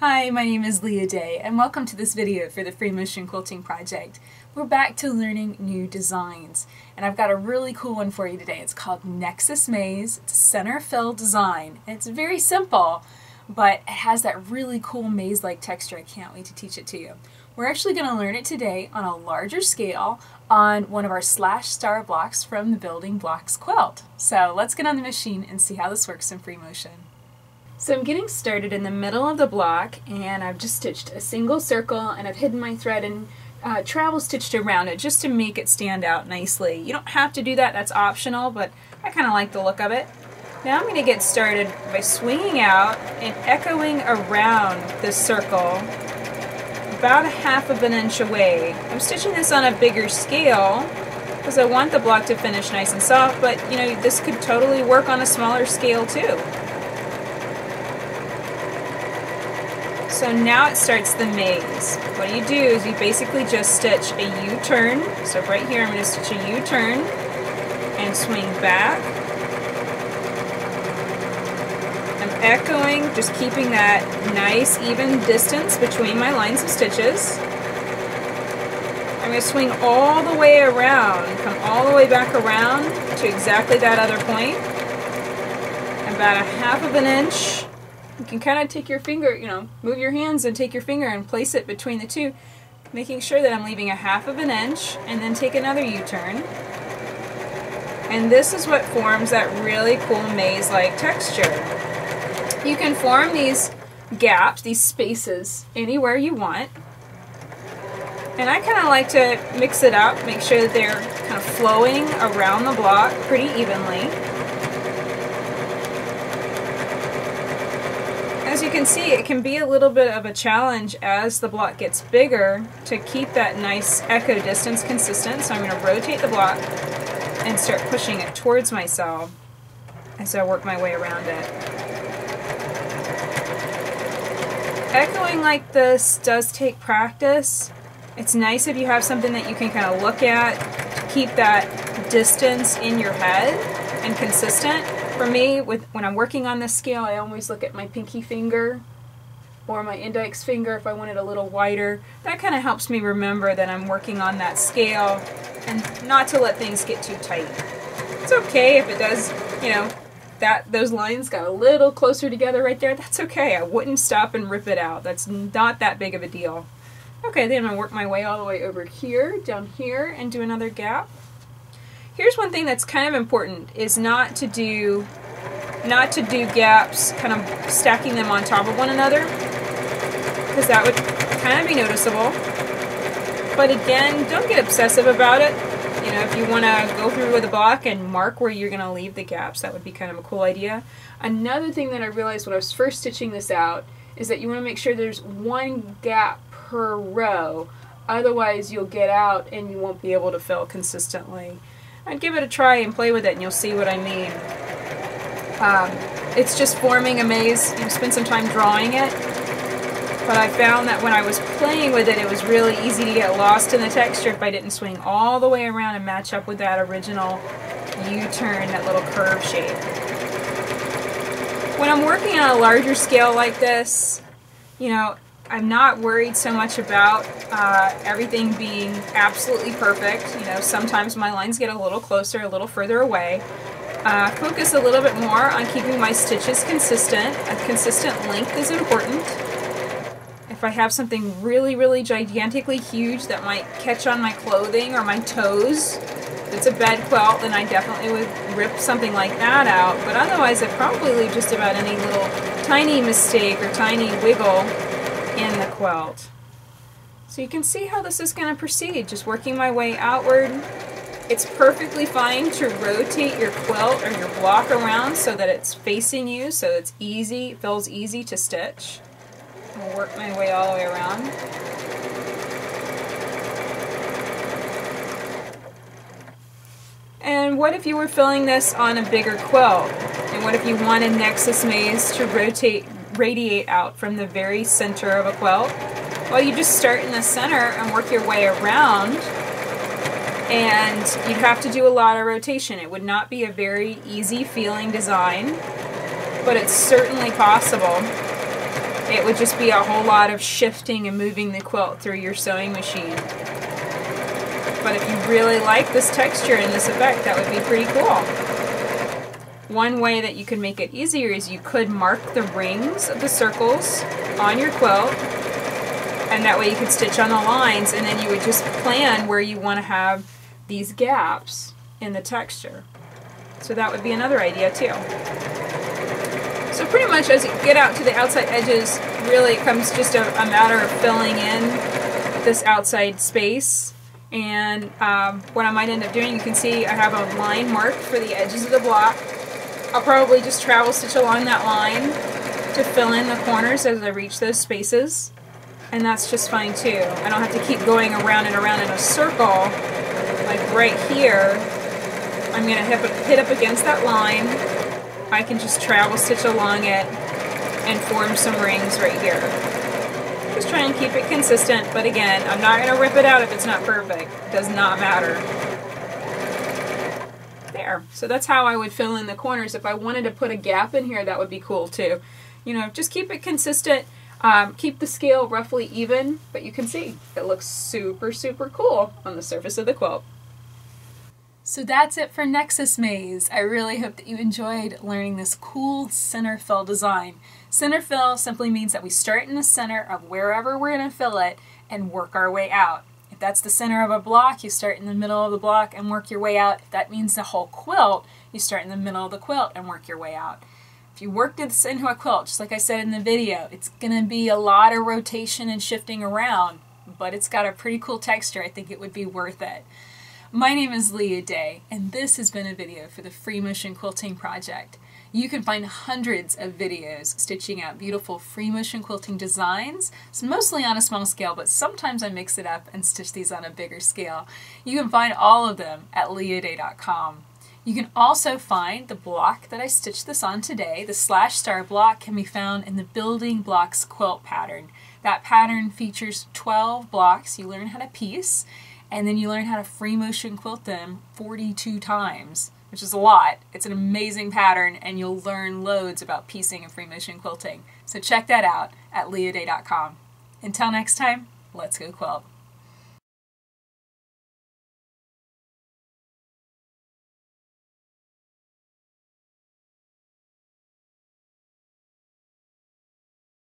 Hi, my name is Leah Day, and welcome to this video for the Free Motion Quilting Project. We're back to learning new designs, and I've got a really cool one for you today. It's called Nexus Maze. It's a center fill design. It's very simple, but it has that really cool maze-like texture. I can't wait to teach it to you. We're actually going to learn it today on a larger scale on one of our slash star blocks from the Building Blocks quilt. So let's get on the machine and see how this works in free motion. So I'm getting started in the middle of the block, and I've just stitched a single circle, and I've hidden my thread and travel stitched around it just to make it stand out nicely. You don't have to do that, that's optional, but I kind of like the look of it. Now I'm going to get started by swinging out and echoing around the circle about 1/2 of an inch away. I'm stitching this on a bigger scale because I want the block to finish nice and soft, but you know, this could totally work on a smaller scale too. So now it starts the maze. What you do is you basically just stitch a U-turn. So right here I'm going to stitch a U-turn and swing back. I'm echoing, just keeping that nice even distance between my lines of stitches. I'm going to swing all the way around, come all the way back around to exactly that other point. About 1/2 of an inch. You can kind of take your finger, move your hands and take your finger and place it between the two, making sure that I'm leaving 1/2 of an inch, and then take another U-turn. And this is what forms that really cool maze-like texture. You can form these gaps, these spaces, anywhere you want. And I kind of like to mix it up, make sure that they're kind of flowing around the block pretty evenly. As you can see, it can be a little bit of a challenge as the block gets bigger to keep that nice echo distance consistent. So I'm going to rotate the block and start pushing it towards myself as I work my way around it. Echoing like this does take practice. It's nice if you have something that you can kind of look at to keep that distance in your head and consistent. For me, when I'm working on this scale, I always look at my pinky finger or my index finger if I want it a little wider. That kind of helps me remember that I'm working on that scale and not to let things get too tight. It's okay if it does, those lines got a little closer together right there. That's okay. I wouldn't stop and rip it out. That's not that big of a deal. Okay, then I'm going to work my way all the way over here, down here, and do another gap. Here's one thing that's kind of important, is not to do gaps kind of stacking them on top of one another, because that would kind of be noticeable. But again, don't get obsessive about it. If you want to go through with a block and mark where you're going to leave the gaps, that would be kind of a cool idea. Another thing that I realized when I was first stitching this out is that you want to make sure there's one gap per row. Otherwise you'll get out and you won't be able to fill consistently. I'd give it a try and play with it and you'll see what I mean. It's just forming a maze. Spend some time drawing it. But I found that when I was playing with it, it was really easy to get lost in the texture if I didn't swing all the way around and match up with that original U-turn, that little curve shape. When I'm working on a larger scale like this, I'm not worried so much about everything being absolutely perfect. Sometimes my lines get a little closer, a little further away. Focus a little bit more on keeping my stitches consistent. A consistent length is important. If I have something really, really gigantically huge that might catch on my clothing or my toes, if it's a bed quilt, then I definitely would rip something like that out. But otherwise, I'd probably leave just about any little tiny mistake or tiny wiggle in the quilt. So you can see how this is going to proceed, just working my way outward. It's perfectly fine to rotate your quilt or your block around so that it's facing you, so it's easy, it feels easy to stitch. I'll work my way all the way around. And what if you were filling this on a bigger quilt? And what if you wanted Nexus Maze to radiate out from the very center of a quilt? Well, you just start in the center and work your way around, and you'd have to do a lot of rotation. It would not be a very easy feeling design, but it's certainly possible. it would just be a whole lot of shifting and moving the quilt through your sewing machine. But if you really like this texture and this effect, that would be pretty cool. One way that you could make it easier is you could mark the rings of the circles on your quilt, and that way you could stitch on the lines, and then you would just plan where you want to have these gaps in the texture. So that would be another idea too. So pretty much as you get out to the outside edges, really it comes just a matter of filling in this outside space. And what I might end up doing, you can see I have a line marked for the edges of the block. I'll probably just travel stitch along that line to fill in the corners as I reach those spaces. And that's just fine too. I don't have to keep going around and around in a circle. Like right here, I'm going to hit up against that line. I can just travel stitch along it and form some rings right here. Just try and keep it consistent, but again, I'm not going to rip it out if it's not perfect. It does not matter. There. So that's how I would fill in the corners. If I wanted to put a gap in here, that would be cool too. You know, just keep it consistent. Keep the scale roughly even, but you can see it looks super, super cool on the surface of the quilt. So that's it for Nexus Maze. I really hope that you enjoyed learning this cool center fill design. Center fill simply means that we start in the center of wherever we're going to fill it and work our way out. If that's the center of a block, you start in the middle of the block and work your way out. If that means the whole quilt, you start in the middle of the quilt and work your way out. If you work this into a quilt, just like I said in the video, it's going to be a lot of rotation and shifting around, but it's got a pretty cool texture. I think it would be worth it. My name is Leah Day, and this has been a video for the Free Motion Quilting Project. You can find hundreds of videos stitching out beautiful free motion quilting designs. It's mostly on a small scale, but sometimes I mix it up and stitch these on a bigger scale. You can find all of them at leahday.com. You can also find the block that I stitched this on today. The /star block can be found in the Building Blocks quilt pattern. That pattern features 12 blocks you learn how to piece, and then you learn how to free motion quilt them 42 times, which is a lot. It's an amazing pattern, and you'll learn loads about piecing and free motion quilting. So check that out at leahday.com. Until next time, let's go quilt.